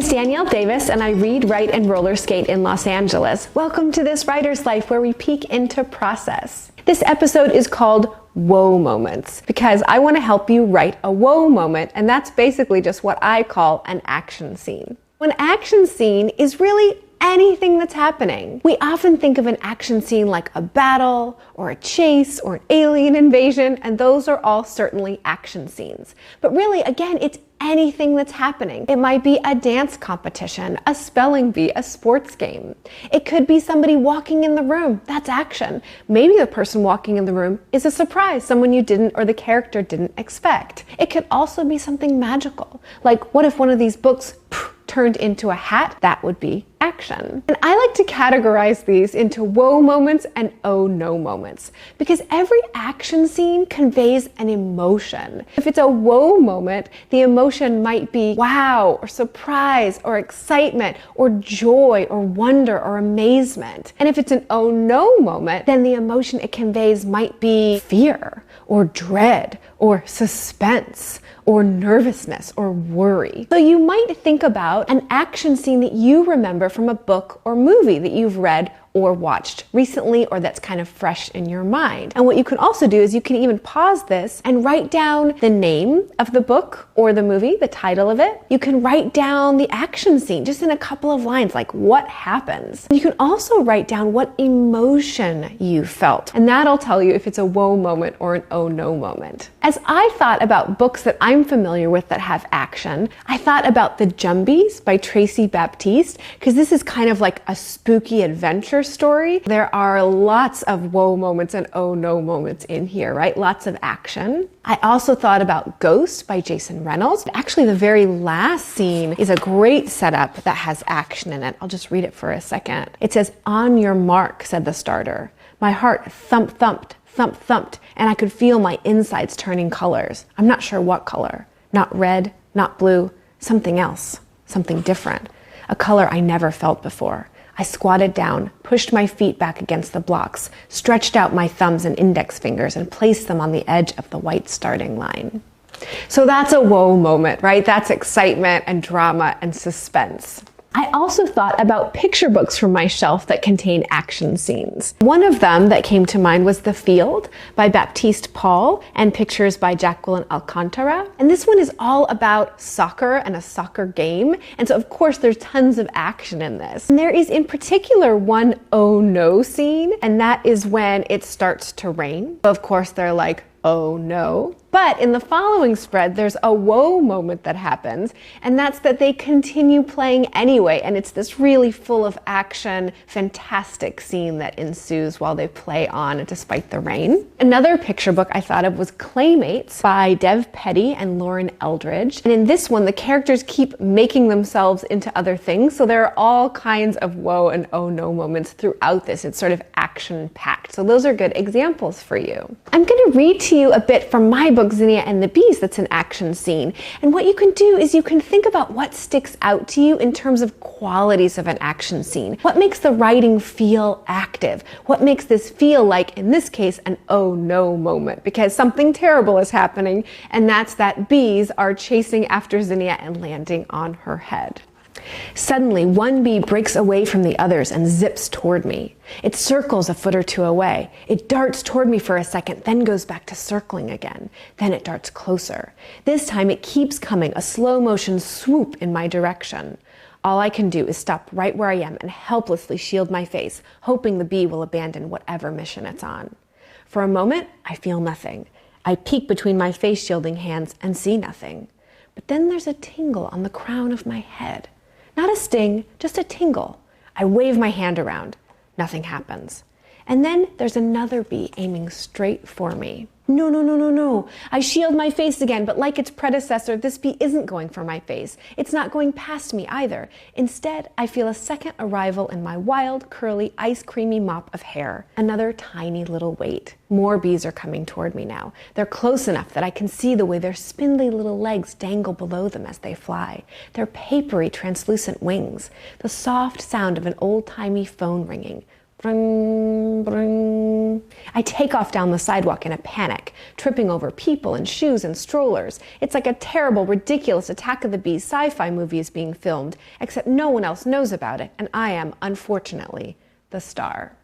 name's Danielle Davis, and I read, write, and roller skate in Los Angeles. Welcome to this writer's life where we peek into process. This episode is called Whoa Moments because I want to help you write a whoa moment, and that's basically just what I call an action scene. An action scene is really anything that's happening. We often think of an action scene like a battle or a chase or an alien invasion, and those are all certainly action scenes. But really, again, it's anything that's happening. It might be a dance competition, a spelling bee, a sports game. It could be somebody walking in the room. That's action. Maybe the person walking in the room is a surprise, someone you didn't or the character didn't expect. It could also be something magical. Like, what if one of these books turned into a hat? That would be action. And I like to categorize these into whoa moments and oh no moments because every action scene conveys an emotion. If it's a whoa moment, the emotion might be wow or surprise or excitement or joy or wonder or amazement. And if it's an oh no moment, then the emotion it conveys might be fear or dread or suspense or nervousness or worry. So you might think about an action scene that you remember from a book or movie that you've read or watched recently or that's kind of fresh in your mind. And what you can also do is you can even pause this and write down the name of the book or the movie, the title of it. You can write down the action scene just in a couple of lines, like what happens. You can also write down what emotion you felt, and that'll tell you if it's a whoa moment or an oh no moment. As I thought about books that I'm familiar with that have action, I thought about The Jumbies by Tracy Baptiste, because this is kind of like a spooky adventure story. There are lots of whoa moments and oh no moments in here, right? Lots of action. I also thought about Ghost by Jason Reynolds. Actually, the very last scene is a great setup that has action in it. I'll just read it for a second. It says, "On your mark," said the starter. My heart thumped, thumped, and I could feel my insides turning colors. I'm not sure what color. Not red, not blue, something else, something different. A color I never felt before. I squatted down, pushed my feet back against the blocks, stretched out my thumbs and index fingers, and placed them on the edge of the white starting line. So that's a whoa moment, right? That's excitement and drama and suspense. I also thought about picture books from my shelf that contain action scenes. One of them that came to mind was The Field by Baptiste Paul and pictures by Jacqueline Alcantara. And this one is all about soccer and a soccer game. And so of course there's tons of action in this. And there is in particular one oh no scene, and that is when it starts to rain. Of course they're like, oh no. But in the following spread, there's a whoa moment that happens, and that's that they continue playing anyway, and it's this really full of action, fantastic scene that ensues while they play on despite the rain. Another picture book I thought of was Claymates by Dev Petty and Lauren Eldridge. And in this one, the characters keep making themselves into other things, so there are all kinds of whoa and oh no moments throughout this. It's sort of action-packed. So those are good examples for you. I'm going to read to you a bit from my book, Zinnia and the Bees, that's an action scene. And what you can do is you can think about what sticks out to you in terms of qualities of an action scene. What makes the writing feel active? What makes this feel like, in this case, an oh no moment? Because something terrible is happening, and that's that bees are chasing after Zinnia and landing on her head. Suddenly, one bee breaks away from the others and zips toward me. It circles a foot or two away. It darts toward me for a second, then goes back to circling again. Then it darts closer. This time it keeps coming, a slow motion swoop in my direction. All I can do is stop right where I am and helplessly shield my face, hoping the bee will abandon whatever mission it's on. For a moment, I feel nothing. I peek between my face shielding hands and see nothing. But then there's a tingle on the crown of my head. Not a sting, just a tingle. I wave my hand around. Nothing happens. And then there's another bee aiming straight for me. No. I shield my face again, but like its predecessor, this bee isn't going for my face. It's not going past me either. Instead, I feel a second arrival in my wild, curly, ice creamy mop of hair. Another tiny little weight. More bees are coming toward me now. They're close enough that I can see the way their spindly little legs dangle below them as they fly. Their papery, translucent wings. The soft sound of an old-timey phone ringing. Bring, bring. I take off down the sidewalk in a panic, tripping over people and shoes and strollers. It's like a terrible, ridiculous Attack of the Bees sci-fi movie is being filmed, except no one else knows about it, and I am, unfortunately, the star.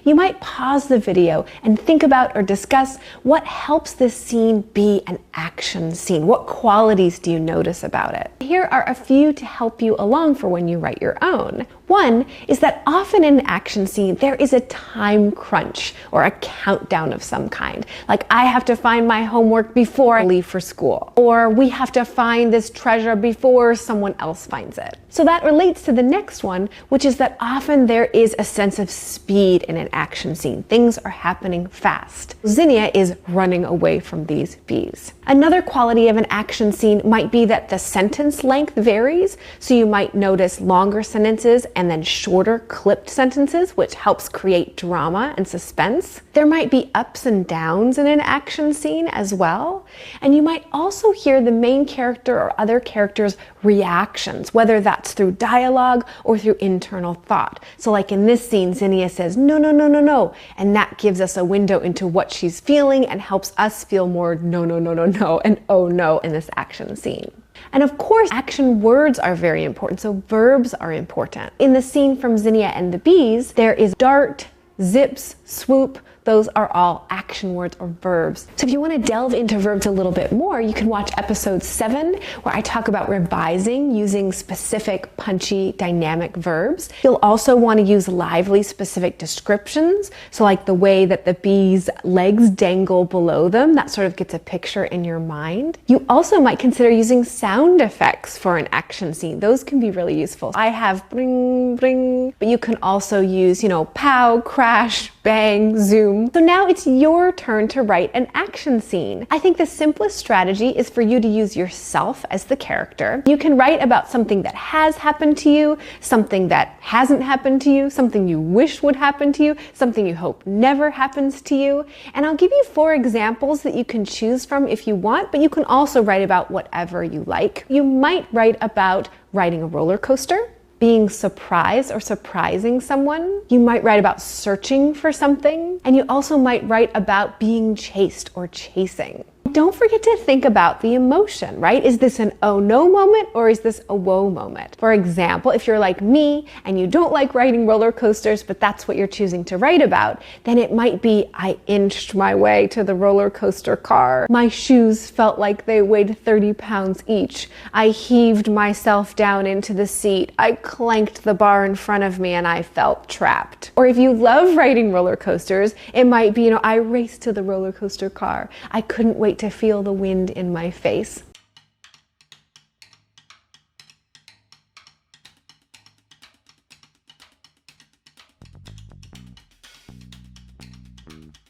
You might pause the video and think about or discuss what helps this scene be an action scene. What qualities do you notice about it? Here are a few to help you along for when you write your own. One is that often in an action scene, there is a time crunch or a countdown of some kind. Like, I have to find my homework before I leave for school, or we have to find this treasure before someone else finds it. So that relates to the next one, which is that often there is a sense of speed in an action scene. Things are happening fast. Zinnia is running away from these bees. Another quality of an action scene might be that the sentence length varies. So you might notice longer sentences and then shorter clipped sentences, which helps create drama and suspense. There might be ups and downs in an action scene as well. And you might also hear the main character or other characters' reactions, whether that's through dialogue or through internal thought. So like in this scene, Zinnia says, no, no, no, no, no. And that gives us a window into what she's feeling and helps us feel more no, no, no, no, no, and oh no in this action scene. And of course, action words are very important, so verbs are important. In the scene from Zinnia and the bees, there is dart, zips, swoop. Those are all action words or verbs. So if you want to delve into verbs a little bit more, you can watch episode 7, where I talk about revising using specific, punchy, dynamic verbs. You'll also want to use lively, specific descriptions. So like the way that the bees' legs dangle below them, that sort of gets a picture in your mind. You also might consider using sound effects for an action scene. Those can be really useful. I have bring, bring, but you can also use, pow, crash, bang, zoom. So now it's your turn to write an action scene. I think the simplest strategy is for you to use yourself as the character. You can write about something that has happened to you, something that hasn't happened to you, something you wish would happen to you, something you hope never happens to you. And I'll give you 4 examples that you can choose from if you want, but you can also write about whatever you like. You might write about riding a roller coaster, being surprised or surprising someone. You might write about searching for something, and you also might write about being chased or chasing. Don't forget to think about the emotion, right? Is this an oh no moment or is this a whoa moment? For example, if you're like me and you don't like riding roller coasters, but that's what you're choosing to write about, then it might be, I inched my way to the roller coaster car. My shoes felt like they weighed 30 pounds each. I heaved myself down into the seat. I clanked the bar in front of me and I felt trapped. Or if you love riding roller coasters, it might be, I raced to the roller coaster car. I couldn't wait to feel the wind in my face.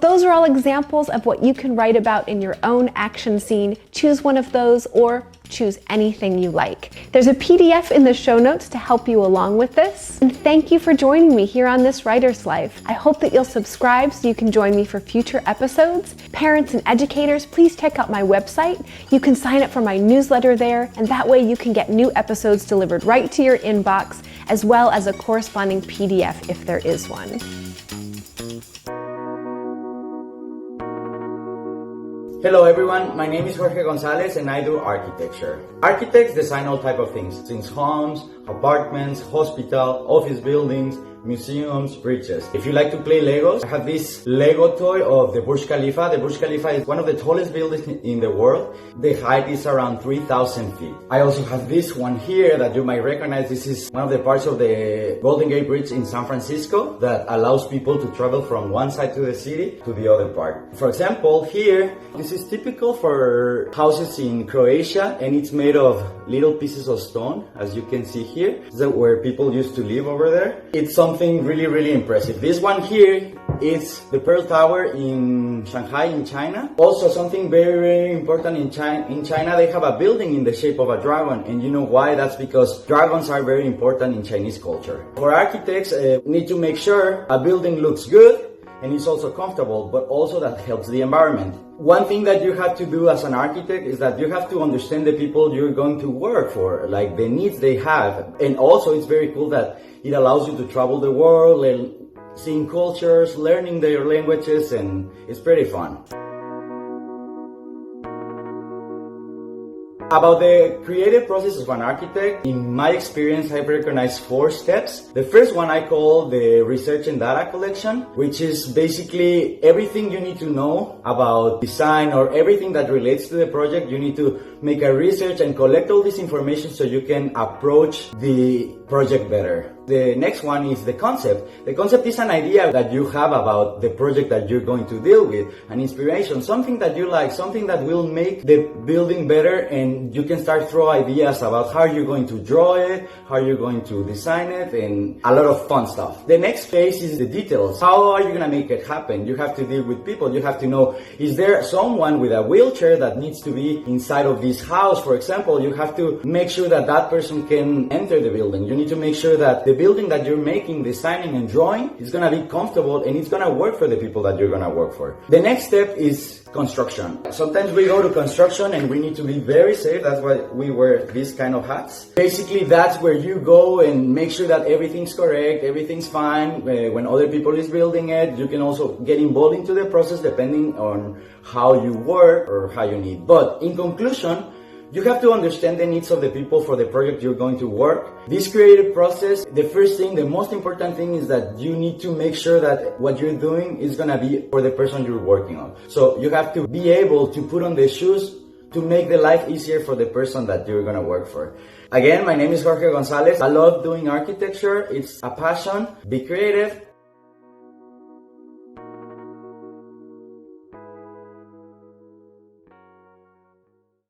Those are all examples of what you can write about in your own action scene. Choose one of those or choose anything you like. There's a PDF in the show notes to help you along with this. And thank you for joining me here on This Writer's Life. I hope that you'll subscribe so you can join me for future episodes. Parents and educators, please check out my website. You can sign up for my newsletter there, and that way you can get new episodes delivered right to your inbox, as well as a corresponding PDF if there is one. Hello everyone, my name is Jorge González and I do architecture. Architects design all type of things, since homes, apartments, hospital, office buildings, museums, bridges. If you like to play Legos, I have this Lego toy of the Burj Khalifa. The Burj Khalifa is one of the tallest buildings in the world. The height is around 3,000 feet. I also have this one here that you might recognize. This is one of the parts of the Golden Gate Bridge in San Francisco that allows people to travel from one side to the city to the other part. For example, here, this is typical for houses in Croatia, and it's made of little pieces of stone, as you can see here. This is where people used to live over there. It's something really, really impressive. This one here is the Pearl Tower in Shanghai in China. Also something very, very important in China, they have a building in the shape of a dragon. And you know why? That's because dragons are very important in Chinese culture. For architects, need to make sure a building looks good and it's also comfortable, but also that helps the environment. One thing that you have to do as an architect is that you have to understand the people you're going to work for, like the needs they have. And also it's very cool that it allows you to travel the world and seeing cultures, learning their languages, and it's pretty fun. About the creative process of an architect, in my experience, I've recognized 4 steps. The first one I call the research and data collection, which is basically everything you need to know about design or everything that relates to the project. You need to make a research and collect all this information so you can approach the project better. The next one is the concept. The concept is an idea that you have about the project that you're going to deal with, an inspiration, something that you like, something that will make the building better, and you can start throw ideas about how you're going to draw it, how you're going to design it, and a lot of fun stuff. The next phase is the details. How are you going to make it happen? You have to deal with people. You have to know, is there someone with a wheelchair that needs to be inside of this house? For example, you have to make sure that that person can enter the building. You need to make sure that the building that you're making, designing, and drawing is going to be comfortable and it's going to work for the people that you're going to work for. The next step is construction. Sometimes we go to construction and we need to be very safe. That's why we wear these kind of hats. Basically, that's where you go and make sure that everything's correct, everything's fine. When other people is building it, you can also get involved into the process depending on how you work or how you need. But in conclusion, you have to understand the needs of the people for the project you're going to work. This creative process, the first thing, the most important thing is that you need to make sure that what you're doing is going to be for the person you're working on. So you have to be able to put on the shoes to make the life easier for the person that you're going to work for. Again, my name is Jorge González. I love doing architecture. It's a passion. Be creative.